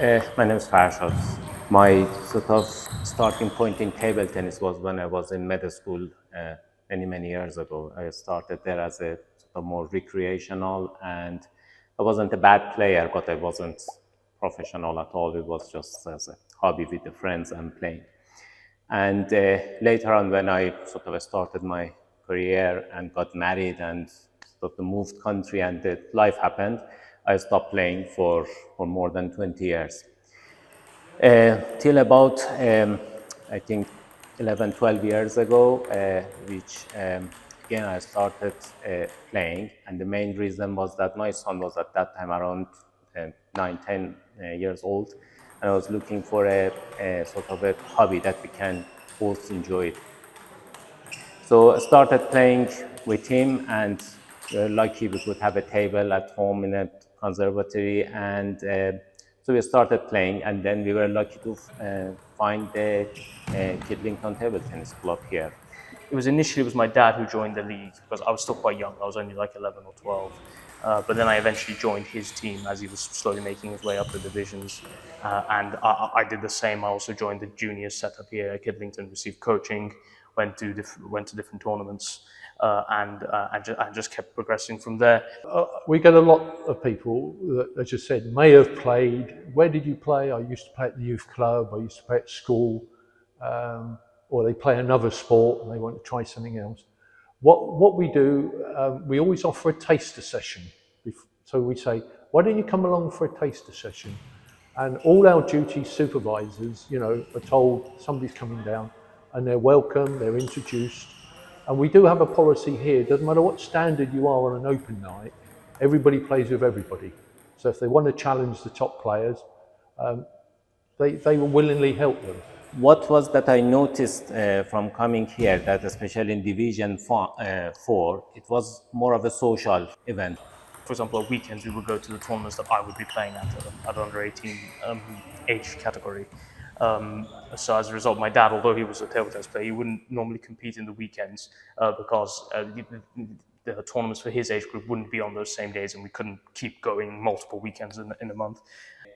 My name is Farshad. My sort of starting point in table tennis was when I was in middle school many years ago. I started there as a sort of more recreational, and I wasn't a bad player, but I wasn't professional at all. It was just as a hobby with the friends and playing. And later on, when I sort of started my career and got married and sort of moved country and life happened, I stopped playing for more than 20 years. Till about, I think, 11, 12 years ago, which again I started playing. And the main reason was that my son was at that time around 9, 10 years old. And I was looking for a sort of a hobby that we can both enjoy. So I started playing with him, and we were lucky we could have a table at home in a conservatory, and so we started playing, and then we were lucky to find the Kidlington Table Tennis Club here. It was initially my dad who joined the league because I was still quite young. I was only like 11 or 12. But then I eventually joined his team as he was slowly making his way up the divisions. And I did the same. I also joined the juniors setup here at Kidlington, received coaching, went to different tournaments, and just kept progressing from there. We get a lot of people that, as you said, may have played. Where did you play? I used to play at the youth club. I used to play at school. Or they play another sport and they want to try something else. What we do, we always offer a taster session. So we say, why don't you come along for a taster session? And all our duty supervisors, are told somebody's coming down, and they're welcome, they're introduced. And we do have a policy here, doesn't matter what standard you are on an open night, everybody plays with everybody. So if they want to challenge the top players, they will willingly help them. What was that I noticed from coming here, that especially in Division 4, it was more of a social event. For example, on weekends we would go to the tournaments that I would be playing at under 18 age category. So as a result, my dad, although he was a table tennis player, he wouldn't normally compete in the weekends because the tournaments for his age group wouldn't be on those same days, and we couldn't keep going multiple weekends in a month.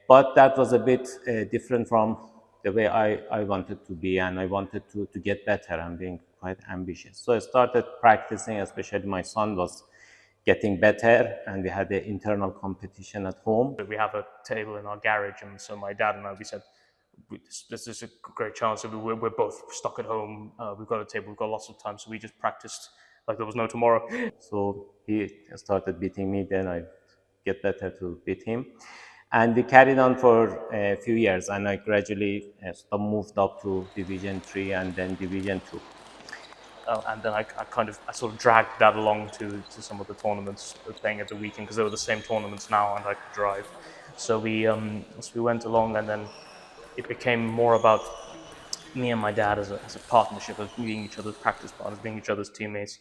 But that was a bit different from the way I wanted to be, and I wanted to get better and being quite ambitious. So I started practicing, especially my son was getting better, and we had the internal competition at home. We have a table in our garage, and so my dad and I, we said, this is a great chance. We're both stuck at home. We've got a table, we've got lots of time, so we just practiced like there was no tomorrow. So he started beating me, then I get better to beat him. And we carried on for a few years, and I gradually moved up to Division 3 and then Division 2. And then I sort of dragged that along to some of the tournaments we're playing at the weekend, because they were the same tournaments now and I could drive. So we went along, and then it became more about me and my dad as a partnership, of being each other's practice partners, being each other's teammates,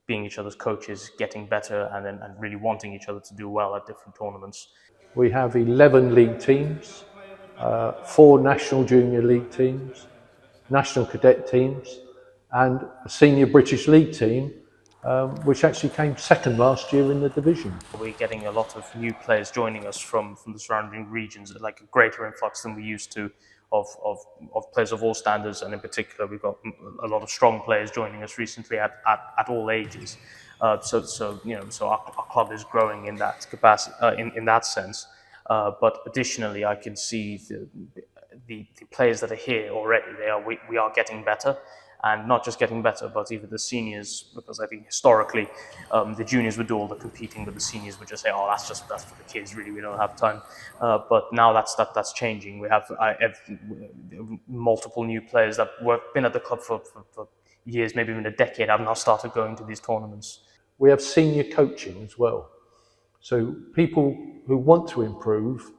being each other's coaches, getting better, and really wanting each other to do well at different tournaments. We have 11 league teams, 4 national junior league teams, national cadet teams, and a senior British league team, which actually came second last year in the division. We're getting a lot of new players joining us from the surrounding regions, like a greater influx than we used to of players of all standards, and in particular we've got a lot of strong players joining us recently at all ages. So our club is growing in that capacity, in that sense. But additionally, I can see the players that are here already. We are getting better, and not just getting better, but even the seniors. Because I think historically, the juniors would do all the competing, but the seniors would just say, "Oh, that's for the kids. Really, we don't have time." But now that's changing. We have multiple new players that have been at the club for years, maybe even a decade, have now started going to these tournaments. We have senior coaching as well. So people who want to improve,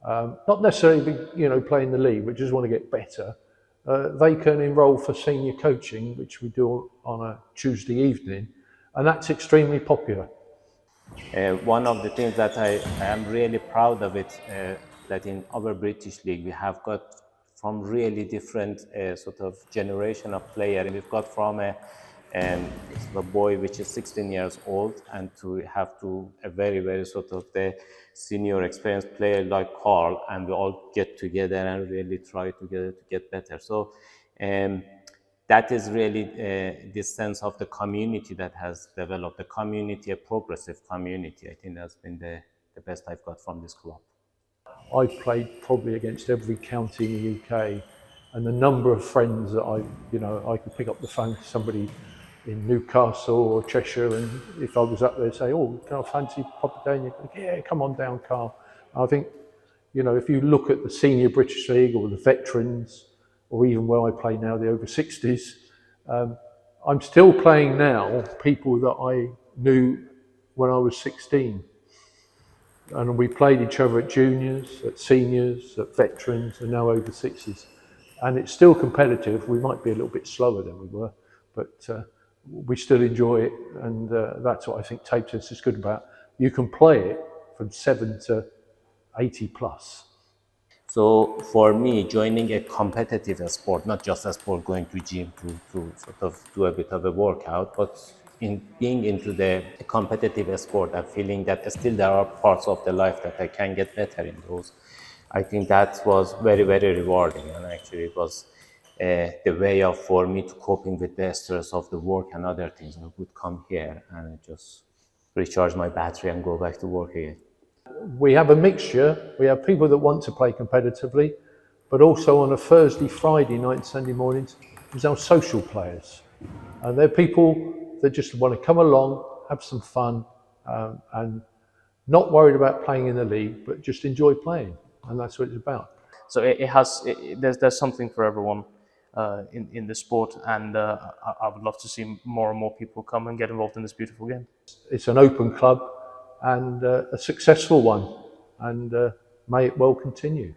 not necessarily playing the league, but just want to get better, they can enrol for senior coaching, which we do on a Tuesday evening, and that's extremely popular. One of the things that I am really proud of it, that in our British League we have got from really different sort of generation of players. We've got from it's a boy which is 16 years old, and to have to a very, very sort of the senior experienced player like Karl, and we all get together and really try together to get better. So that is really this sense of the community that has developed, a community, a progressive community. I think that's been the best I've got from this club. I've played probably against every county in the UK, and the number of friends that I could pick up the phone to somebody in Newcastle or Cheshire, and if I was up there, say, "Oh, can I fancy popping down?" You go, "Yeah, come on down, Carl." I think, if you look at the senior British League or the veterans, or even where I play now, the over 60s, I'm still playing now people that I knew when I was 16. And we played each other at juniors, at seniors, at veterans, and now over 60s. And it's still competitive. We might be a little bit slower than we were, but we still enjoy it. And that's what I think table tennis is good about. You can play it from 7 to 80 plus. So for me, joining a competitive sport, not just a sport going to gym to sort of do a bit of a workout, but in being into the competitive sport and feeling that still there are parts of the life that I can get better in those, I think that was very, very rewarding. And actually it was the way of for me to coping with the stress of the work and other things. I would come here and just recharge my battery and go back to work again. We have a mixture. We have people that want to play competitively, but also on a Thursday, Friday night, Sunday mornings, there's our social players. And they're people that just want to come along, have some fun, and not worried about playing in the league, but just enjoy playing. And that's what it's about. So there's something for everyone in the sport, and I would love to see more and more people come and get involved in this beautiful game. It's an open club and a successful one, and may it well continue.